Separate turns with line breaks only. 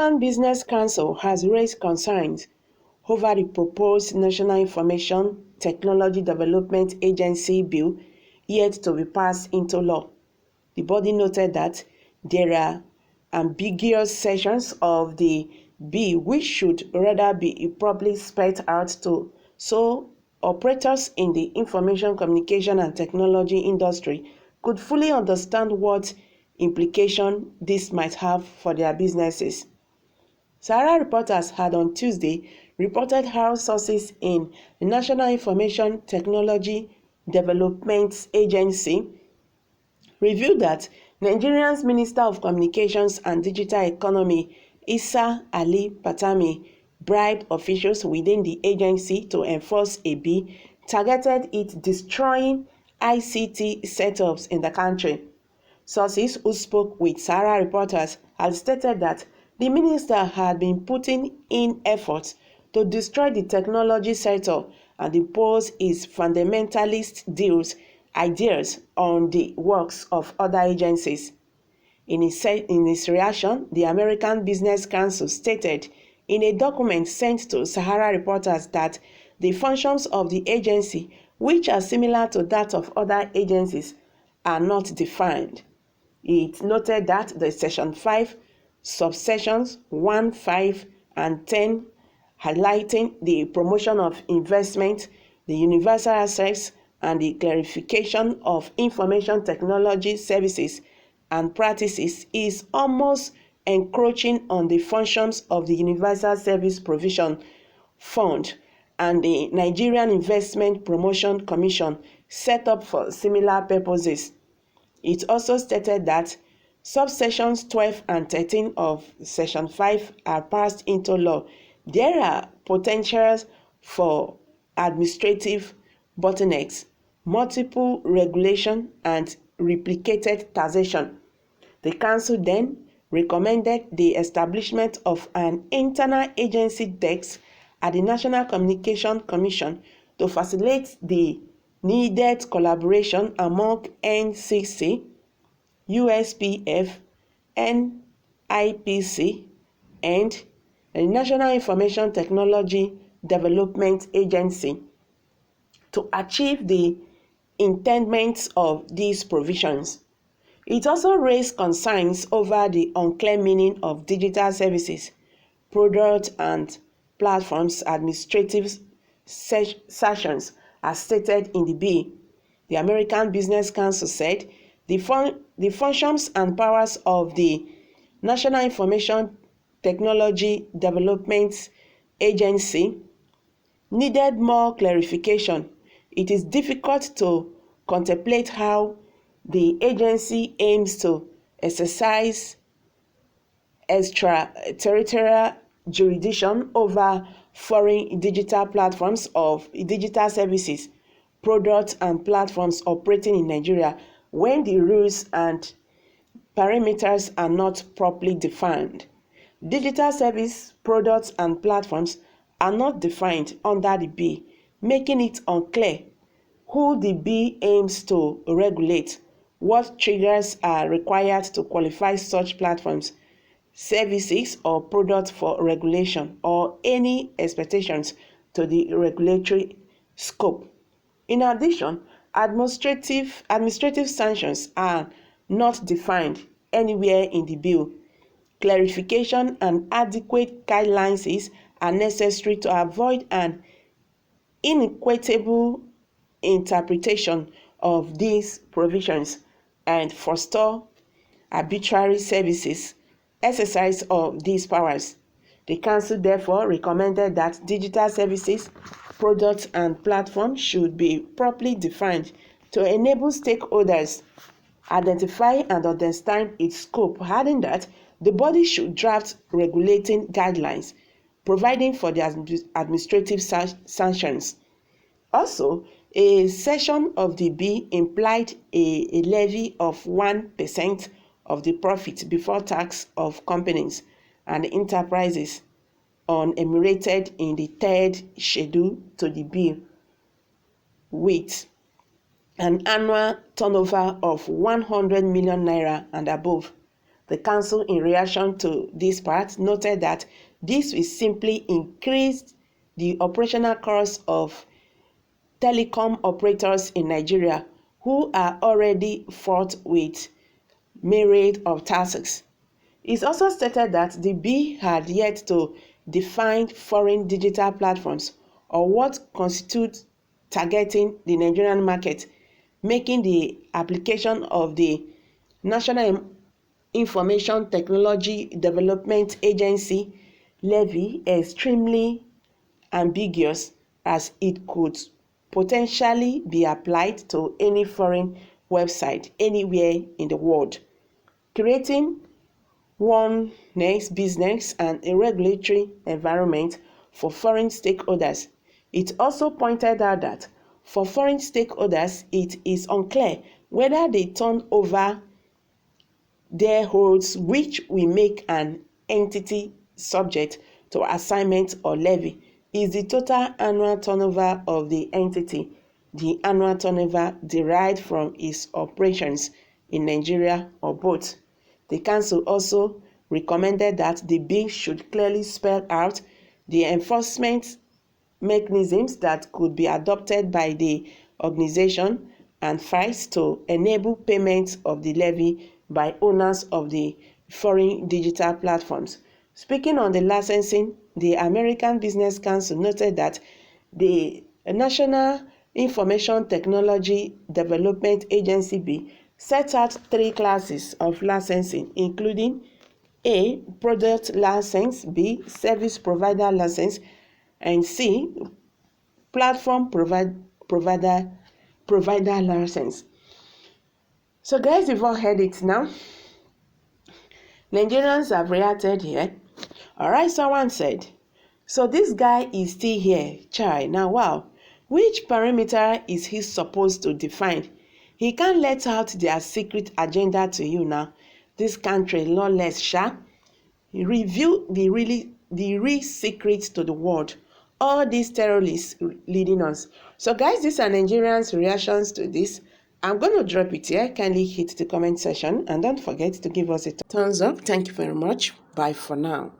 American Business Council has raised concerns over the proposed National Information Technology Development Agency bill yet to be passed into law. The body noted that there are ambiguous sections of the bill which should rather be properly spelled out so operators in the information communication and technology industry could fully understand what implication this might have for their businesses. Sahara reporters had on Tuesday reported how sources in the National Information Technology Development Agency revealed that Nigeria's Minister of Communications and Digital Economy, Issa Ali Pantami, bribed officials within the agency to enforce a bill targeted at destroying ICT setups in the country. Sources who spoke with Sahara reporters had stated that the minister had been putting in efforts to destroy the technology sector and impose his fundamentalist ideas on the works of other agencies. In his reaction, the American Business Council stated in a document sent to Sahara reporters that the functions of the agency, which are similar to that of other agencies, are not defined. It noted that the Section 5 subsections 1, 5, and 10, highlighting the promotion of investment, the universal access, and the clarification of information technology services and practices, is almost encroaching on the functions of the Universal Service Provision Fund and the Nigerian Investment Promotion Commission set up for similar purposes. It also stated that subsections 12 and 13 of Section 5 are passed into law. There are potentials for administrative bottlenecks, multiple regulation, and replicated taxation. The Council then recommended the establishment of an internal agency desk at the National Communication Commission to facilitate the needed collaboration among NCC, USPF, NIPC, and the National Information Technology Development Agency to achieve the intendments of these provisions. It also raised concerns over the unclear meaning of digital services, products, and platforms administrative sessions as stated in the bill. The American Business Council said the functions and powers of the National Information Technology Development Agency needed more clarification. It is difficult to contemplate how the agency aims to exercise extraterritorial jurisdiction over foreign digital platforms of digital services, products, and platforms operating in Nigeria when the rules and parameters are not properly defined. Digital service, products, and platforms are not defined under the bill, making it unclear who the bill aims to regulate, what triggers are required to qualify such platforms, services, or products for regulation, or any expectations to the regulatory scope. In addition, administrative sanctions are not defined anywhere in the bill. Clarification and adequate guidelines are necessary to avoid an inequitable interpretation of these provisions and forestall arbitrary services exercise of these powers. The Council therefore recommended that digital services, products, and platforms should be properly defined to enable stakeholders identify and understand its scope, adding that the body should draft regulating guidelines, providing for the administrative sanctions. Also, a section of the bill implied a levy of 1% of the profit before tax of companies and enterprises enumerated in the third schedule to the bill, with an annual turnover of 100 million naira and above. The council, in reaction to this part, noted that this will simply increase the operational costs of telecom operators in Nigeria, who are already fraught with myriad of tasks. It also stated that the bill had yet to define foreign digital platforms or what constitutes targeting the Nigerian market, making the application of the National Information Technology Development Agency levy extremely ambiguous, as it could potentially be applied to any foreign website anywhere in the world, creating one next business and a regulatory environment for foreign stakeholders. It also pointed out that for foreign stakeholders, it is unclear whether they turn over their holds, which will make an entity subject to assignment or levy, is the total annual turnover of the entity, the annual turnover derived from its operations in Nigeria, or both. The council also recommended that the bill should clearly spell out the enforcement mechanisms that could be adopted by the organization and fines to enable payment of the levy by owners of the foreign digital platforms. Speaking on the licensing, the American Business Council noted that the National Information Technology Development Agency bill sets out 3 classes of licensing, including A. Product license, B. Service provider license, and C. Platform provider license. So guys, you've all heard it now. Nigerians have reacted here. Alright, someone said, so this guy is still here, chai. Now wow, which perimeter is he supposed to define? He can't let out their secret agenda to you now. This country lawless, sha. Reveal the real secrets to the world. All these terrorists leading us. So guys, these are Nigerians' reactions to this. I'm going to drop it here. Kindly hit the comment section and don't forget to give us a thumbs up. Thank you very much. Bye for now.